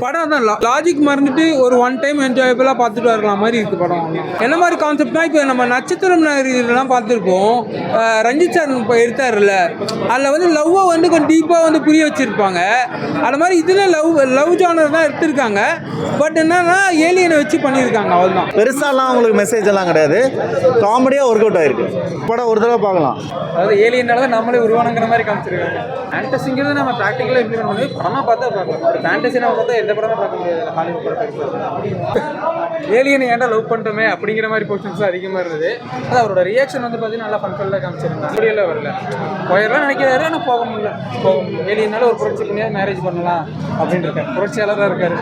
படம் தான் லாஜிக் மறந்துட்டு ஒரு ஒன் டைம் என்ஜாயபிளாக பார்த்துட்டு வரலாம் மாதிரி இருக்குது படம். என்ன மாதிரி கான்செப்ட்னா இப்போ நம்ம நட்சத்திரம் இதெல்லாம் பார்த்துருப்போம். ரஞ்சித் சார் இப்போ எடுத்தார்ல, அதில் வந்து லவ்வை வந்து கொஞ்சம் டீப்பாக வந்து புரிய வச்சுருப்பாங்க. அது மாதிரி இதில் லவ் ஜானர் தான் எடுத்திருக்காங்க. பட் என்னன்னா ஏலியனை வச்சு பண்ணியிருக்காங்க, அவ்வளோதான். பெருசாலாம் உங்களுக்கு மெசேஜ் எல்லாம் கிடையாது, காமெடியாக ஒர்க் அவுட் ஆயிருக்கு. படம் ஒரு தடவை பார்க்கலாம். அதாவது ஏலியனால தான் நம்மளே உருவானுங்கிற மாதிரி காமிச்சிருக்காங்க. ஃபேண்டசிங்கிறது நம்ம ப்ராக்டிக்கலாக இம்ப்ளிமெண்ட் பண்ணி படமாக பார்த்தா பார்க்கலாம். ஒரு ஃபேண்டசி நம்ம பார்த்தா எந்த படமும் பார்க்க முடியாது. ஹாலிவுட் படம் ஏலியனை ஏன்டா லவ் பண்ணிட்டோமே அப்படிங்கிற மாதிரி போர்ஷன்ஸ் அதிகமாக இருந்தது. அது அவரோட ரியாக்ஷன் வந்து பார்த்தீங்கன்னா நல்லா ஃபன்ஃபுல்லாக காமிச்சிருந்தாங்க. ஸ்டோரியில் வரல போயிடலாம் நினைக்கிறாரு, ஆனால் போக முடியல. ஏலியனால ஒரு புரட்சி பண்ணியா மேரேஜ் பண்ணலாம் அப்படின்னு இருக்காரு. புரட்சியாளராக இருக்காரு.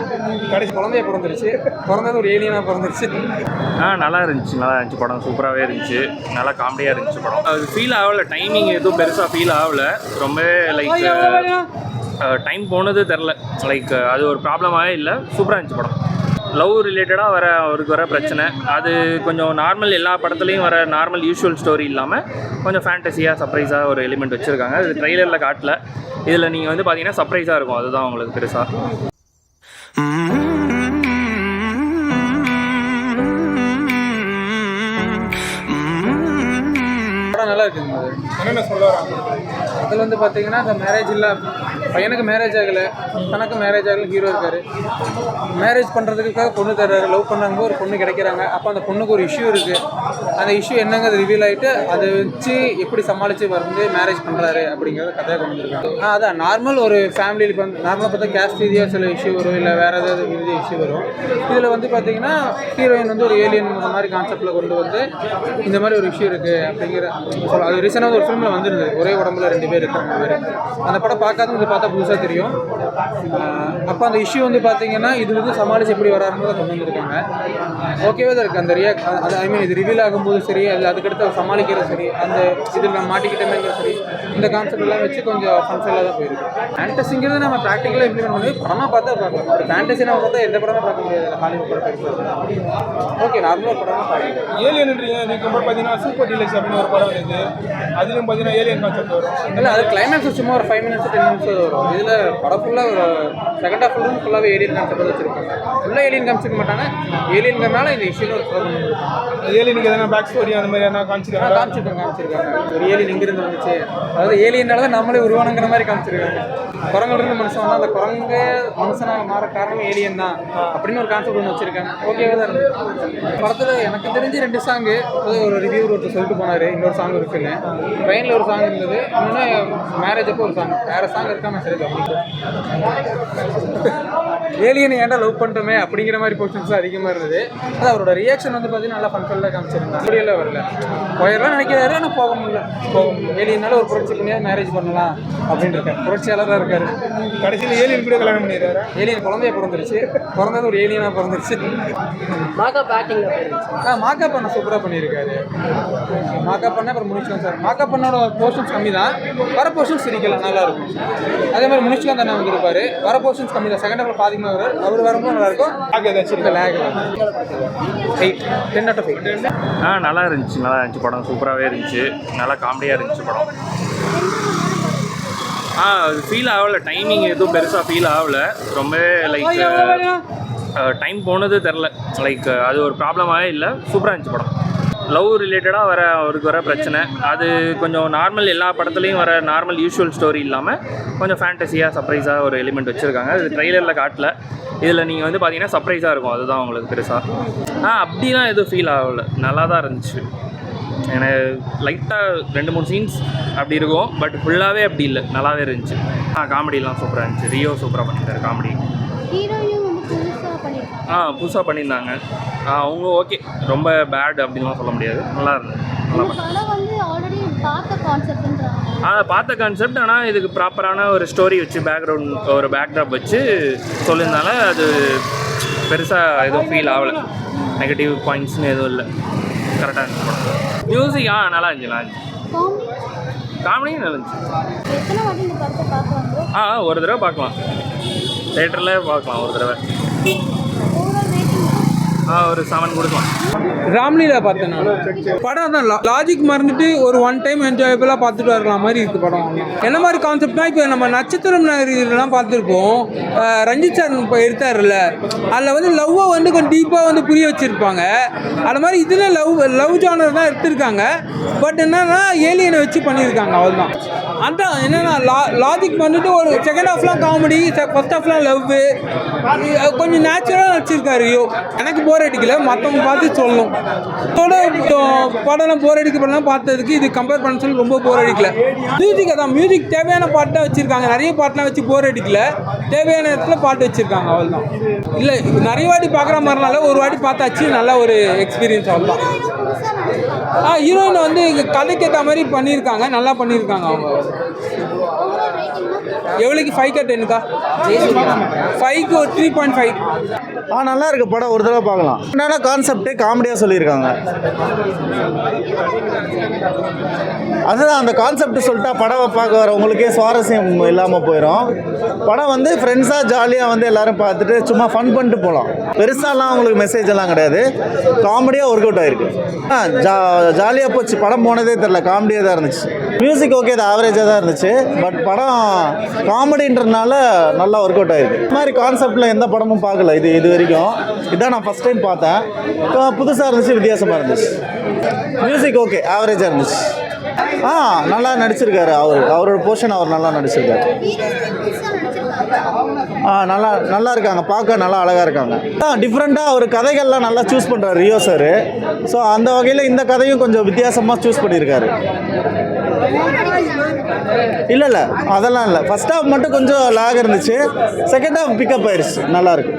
கடைசி குழந்தைய பிறந்துருச்சு, பிறந்தது ஒரு ஏலியனாக பிறந்துருச்சு. நல்லா இருந்துச்சு படம். சூப்பராகவே இருந்துச்சு, நல்லா காமெடியாக இருந்துச்சு படம். அது ஃபீல் ஆகலை, டைமிங் எதுவும் பெருசாக ஃபீல் ஆகலை. ரொம்பவே லைக் டைம் போனது தெரில. லைக் அது ஒரு ப்ராப்ளமாகவே இல்லை. சூப்பராக இருந்துச்சு படம். லவ் ரிலேட்டடாக அவருக்கு வர பிரச்சனை அது கொஞ்சம் நார்மல், எல்லா படத்துலையும் வர நார்மல் யூஷுவல் ஸ்டோரி இல்லாமல் கொஞ்சம் ஃபேண்டஸியாக சர்ப்ரைஸாக ஒரு எலிமெண்ட் வச்சுருக்காங்க. அது ட்ரெய்லரில் காட்டல. இதில் நீங்கள் வந்து பார்த்தீங்கன்னா சர்ப்ரைஸாக இருக்கும், அதுதான் உங்களுக்கு பெருசாக. நல்லா இருக்குங்க. என்னென்ன சொல்ல வராங்க அதில் வந்து பார்த்தீங்கன்னா, அந்த மேரேஜ் இல்லை, பையனுக்கு மேரேஜ் ஆகலை, தனக்கு மேரேஜ் ஆகலை, ஹீரோ இருக்காரு. மேரேஜ் பண்ணுறதுக்காக பொண்ணு தர்றாரு. லவ் பண்ணாங்க, ஒரு பொண்ணு கிடைக்கிறாங்க. அப்போ அந்த பொண்ணுக்கு ஒரு இஷ்யூ இருக்குது. அந்த இஷ்யூ என்னங்க அது ரிவீல் ஆகிட்டு அதை வச்சு எப்படி சமாளித்து வந்து மேரேஜ் பண்ணுறாரு அப்படிங்கிறத கதையாக கொண்டு வந்துருக்காங்க. அதான் நார்மல் ஒரு ஃபேமிலியில் இப்போ நார்மலாக பார்த்தா கேஸ்ட் ரீதியாக சில இஷ்யூ வரும், இல்லை வேறு ஏதாவது ரீதியாக இஷ்யூ வரும். இதில் வந்து பார்த்தீங்கன்னா ஹீரோயின் வந்து ஒரு ஏலியன் மாதிரி கான்செப்டில் கொண்டு வந்து இந்த மாதிரி ஒரு இஷ்யூ இருக்குது அப்படிங்கிற அது ரீசனாக ஒரு ஃபிலிமில் வந்துருந்தது. ஒரே உடம்புல 2 பேர் இருக்கிற மாதிரி. அந்த படம் பார்க்காதவங்க இது பார்த்தா புதுசாக தெரியும். அப்போ அந்த இஷ்யூ வந்து பார்த்தீங்கன்னா இது வந்து சமாளித்து எப்படி வராருன்றதை கொண்டு வந்திருக்காங்க. ஓகேவே தான் இருக்குது. அந்த அது ஐ மீன் இது ரிவீல் ஆகும்போது சரி, அதுக்கடுத்து சமாளிக்கிறது சரி, அந்த இதில் நம்ம மாட்டிக்கிட்டமே சரி, இந்த கான்செப்ட் எல்லாம் வச்சு கொஞ்சம் ஃபன்ஃபுல்லாக தான் போயிருக்கு. ஃபேண்டசிங்கிறது நம்ம ப்ராக்டிக்கலாக இம்ப்ளிமெண்ட் பண்ணி படமாக பார்த்தா பார்க்கலாம். ஒரு ஃபேண்டசி நம்ம பார்த்தா எந்த படமும் பார்க்க முடியாது. ஹாலிவுட் படம் ஓகே, நார்மலாக படமாக பார்க்கலாம். ஏலியன்ன்றீங்க, நீங்கள் பார்த்தீங்கன்னா சூப்பர் டீலக்ஸ் அப்படின்னு ஒரு படம் இருக்குது. அதுலேயும் பார்த்தீங்கன்னா ஏலியன் கான்செப்ட் வரும். இல்லை, அது கிளைமேக்ஸ் சும்மா ஒரு 5 மினிட்ஸ் 10 மினிட்ஸ் வரும். இதில் படம் ஃபுல்லாக ஒரு செகண்ட் ஹாஃப் ஃபுல்லாகவே ஏலியன் கான்செப்ட் வச்சுருப்பாங்க. ஃபுல்லாக ஏலியன் காமிச்சிக்க மாட்டாங்க. ஏலியன்கிறனால இந்த இஷ்யூ ஒரு ப்ராப்ளம். ஏலியனுக்கு எதனா பேக் ஸ்டோரி அந்த மாதிரி எதனா காமிச்சிருக்காங்க. ஒரு ஏலியன் இங்கிருந்து வந்துச்சு, அதாவது ஏலியனால தான் நம்மளே உருவானுங்கிற மாதிரி காமிச்சிருக்காங்க. குரங்கிலிருந்து மனுஷன் வந்தால் அந்த குரங்கு மனுஷனாக மாற காரணம் ஏலியன் தான் அப்படின்னு ஒரு கான்செப்ட் ஒன்று வச்சுருக்காங்க. ஓகேவா தான் இருந்துச்சு. படத்தில் எனக்கு தெரிஞ்சு 2 சாங்கு ஒரு ரிவ்யூவர் ஒருத்தர் சொல்லிட்டு போனார். இன்னொரு சாங் இருக்குன்னு, ட்ரெயினில் ஒரு சாங் இருந்தது, இன்னொன்று மேரேஜ் அப்போ ஒரு சாங், வேறு சாங் இருக்கான்னு சரி. ஏலியனை ஏன்டா லவ் பண்ணிட்டோமே அப்படிங்கிற மாதிரி போர்ஷன்ஸ் அதிகமாக இருந்தது. அது அவரோட ரியாக்ஷன் வந்து பார்த்தீங்கன்னா நல்லா ஃபன்ஃபுல்லாக காமிச்சிருந்தாங்க. ஸ்டோரியில் வரல போயிடலாம் நினைக்கிறாரு, ஆனால் போக முடியல. ஏலியனால ஒரு புரட்சி பண்ணியா மேரேஜ் பண்ணலாம் அப்படின்னு இருக்காரு. புரட்சியாளராக இருக்காரு. கடைசியில் ஏலியன் கூட கல்யாணம் பண்ணிடுறாரு. ஏலியன் குழந்தைய பிறந்துருச்சு, பிறந்தது ஒரு ஏலியனாக பிறந்துருச்சு. மாக்கப் பண்ண சூப்பராக பண்ணியிருக்காரு. மாக்கப் பண்ண அப்புறம் முனிஷ்காந்த் சார். மாக்கப் பண்ணோட போர்ஷன்ஸ் கம்மி தான், வர போர்ஷன்ஸ் சிரிக்கலாம், நல்லா இருக்கும். அதே மாதிரி முனிஷ்காந்த் அண்ணா வந்துருப்பாரு, வர போர்ஷன்ஸ் கம்மி தான். செகண்ட் ஹாஃப்ல பாதிமா வர்றாரு, அவர் வரும்போது நல்லா இருக்கும். ஏதாச்சும் லேக் 8 10 out of 8. நல்லா இருந்துச்சு படம். சூப்பராகவே இருந்துச்சு, நல்லா காமெடியாக இருந்துச்சு படம். அது ஃபீல் ஆகலை, டைமிங் எதுவும் பெருசாக ஃபீல் ஆகலை. ரொம்பவே லைக் டைம் போனது தெரில. லைக் அது ஒரு ப்ராப்ளமாகவே இல்லை. சூப்பராக இருந்துச்சு படம். லவ் ரிலேட்டடாக அவருக்கு வர பிரச்சனை அது கொஞ்சம் நார்மல், எல்லா படத்துலையும் வர நார்மல் யூஷுவல் ஸ்டோரி இல்லாமல் கொஞ்சம் ஃபேண்டஸியாக சர்ப்ரைஸாக ஒரு எலிமெண்ட் வச்சுருக்காங்க. அது ட்ரெய்லரில் காட்டல. இதில் நீங்கள் வந்து பார்த்தீங்கன்னா சர்ப்ரைஸாக இருக்கும், அதுதான் உங்களுக்கு பெருசாக. அப்படிலாம் எதுவும் ஃபீல் ஆகலை, நல்லா தான் இருந்துச்சு. எனக்கு லைட்டாக 2-3 சீன்ஸ் அப்படி இருக்கும், பட் ஃபுல்லாகவே அப்படி இல்லை, நல்லாவே இருந்துச்சு. காமெடிலாம் சூப்பராக இருந்துச்சு. ரியோ சூப்பராக பண்ணியிருக்காரு காமெடி. புதுசாக பண்ணியிருந்தாங்க அவங்க. ஓகே, ரொம்ப பேட் அப்படின்லாம் சொல்ல முடியாது, நல்லா இருந்தது. பார்த்த கான்செப்ட், ஆனால் இதுக்கு ப்ராப்பரான ஒரு ஸ்டோரி வச்சு ஒரு பேக்ட்ராப் வச்சு சொல்லியிருந்தால அது பெருசாக எதுவும் ஃபீல் ஆகலை. நெகட்டிவ் பாயிண்ட்ஸ்னு எதுவும் இல்லை, கரெக்டாக இருந்துச்சு படம். மியூசிக் நல்லா இருந்துச்சு. காமெடியும் நல்லா இருந்துச்சு. ஒரு தடவை பார்க்கலாம், தேட்டரில் பார்க்கலாம் ஒரு தடவை. ஒரு 7 கொடுக்கலாம். ராம்லீலா பார்த்தேன் நான். படம் தான் லாஜிக் மறந்துட்டு ஒரு ஒன் டைம் என்ஜாயபிளாக பார்த்துட்டு வரலாம் மாதிரி இருக்குது படம். என்ன மாதிரி கான்செப்ட்னா, இப்போ நம்ம நட்சத்திரம் இதெல்லாம் பார்த்துருப்போம். ரஞ்சித் சார் இப்போ எடுத்தார்ல, அதில் வந்து லவ்வை வந்து கொஞ்சம் டீப்பாக வந்து புரிய வச்சுருப்பாங்க. அது மாதிரி இதில் லவ் ஜானர் தான் எடுத்திருக்காங்க. பட் என்னன்னா ஏலியனை வச்சு பண்ணியிருக்காங்க, அவ்வளோதான். அதான் என்னன்னா லாஜிக் வந்துட்டு ஒரு செகண்ட் ஹாஃப்லாம் காமெடி, ஃபர்ஸ்ட் ஹாஃப்லாம் லவ், கொஞ்சம் நேச்சுரலாக வச்சுருக்காரு. எனக்கு போர் அடிக்கல, மற்றவங்க பார்த்து சொல்லணும். படம்லாம் போர் அடிக்கப்படலாம் பார்த்ததுக்கு இது கம்பேர் பண்ண சொல்லி ரொம்ப போர் அடிக்கல. மியூசிக் அதான், மியூசிக் தேவையான பாட்டாக வச்சுருக்காங்க. நிறைய பாட்டெலாம் வச்சு போர் அடிக்கல, தேவையான இடத்துல பாட்டு வச்சுருக்காங்க, அவ்வளோதான். இல்லை நிறைய வாட்டி பார்க்குற மாதிரினால ஒரு வாட்டி பார்த்தாச்சு, நல்ல ஒரு எக்ஸ்பீரியன்ஸ், அவ்வளோதான். ஹீரோயின் வந்து கதைக்கு ஏற்ற மாதிரி பண்ணியிருக்காங்க, நல்லா பண்ணியிருக்காங்க அவங்க. எவ்வளோக்கு 5க்கு 10க்கா? 5க்கு ஒரு 3.5. நல்லா இருக்கு படம், ஒரு தடவை பார்க்கலாம். என்னென்ன கான்செப்ட் காமெடியாக சொல்லியிருக்காங்க. அதுதான் அந்த கான்செப்ட் சொல்லிட்டா படம் பார்க்க வரவங்களுக்கே சுவாரஸ்யம் இல்லாமல் போயிடும். படம் வந்து ஃப்ரெண்ட்ஸாக ஜாலியாக வந்து எல்லோரும் பார்த்துட்டு சும்மா ஃபன் பண்ணிட்டு போகலாம். பெருசாலாம் அவங்களுக்கு மெசேஜ் எல்லாம் கிடையாது, காமெடியாக ஒர்க் அவுட் ஆகிருக்கு. ஜாலியாக போச்சு, படம் போனதே தெரில, காமெடியாக தான் இருந்துச்சு. மியூசிக் ஓகே, அது ஆவரேஜாக தான் இருந்துச்சு. பட் படம் காமெடின்றதுனால நல்லா ஒர்க் அவுட் ஆகிருக்கு. இந்த மாதிரி கான்செப்டில் எந்த படமும் பார்க்கல இது வரைக்கும். இதான் நான் ஃபஸ்ட் டைம் பார்த்தேன். புதுசாக இருந்துச்சு, வித்தியாசமாக இருந்துச்சு. மியூசிக் ஓகே, ஆவரேஜாக இருந்துச்சு. நல்லா நடிச்சிருக்காரு. அவரோட போர்ஷன் அவர் நல்லா நடிச்சிருக்காரு. நல்லா இருக்காங்க, பார்க்க நல்லா அழகாக இருக்காங்க. டிஃப்ரெண்ட்டாக அவர் கதைகள்லாம் நல்லா சூஸ் பண்ணுறாரு ரியோ சார். ஸோ அந்த வகையில் இந்த கதையும் கொஞ்சம் வித்தியாசமாக சூஸ் பண்ணியிருக்காரு. இல்லை அதெல்லாம் இல்லை. ஃபர்ஸ்ட் ஹாஃப் மட்டும் கொஞ்சம் லாக் இருந்துச்சு, செகண்ட் ஹாஃப் பிக்கப் ஆயிடுச்சு, நல்லாயிருக்கு.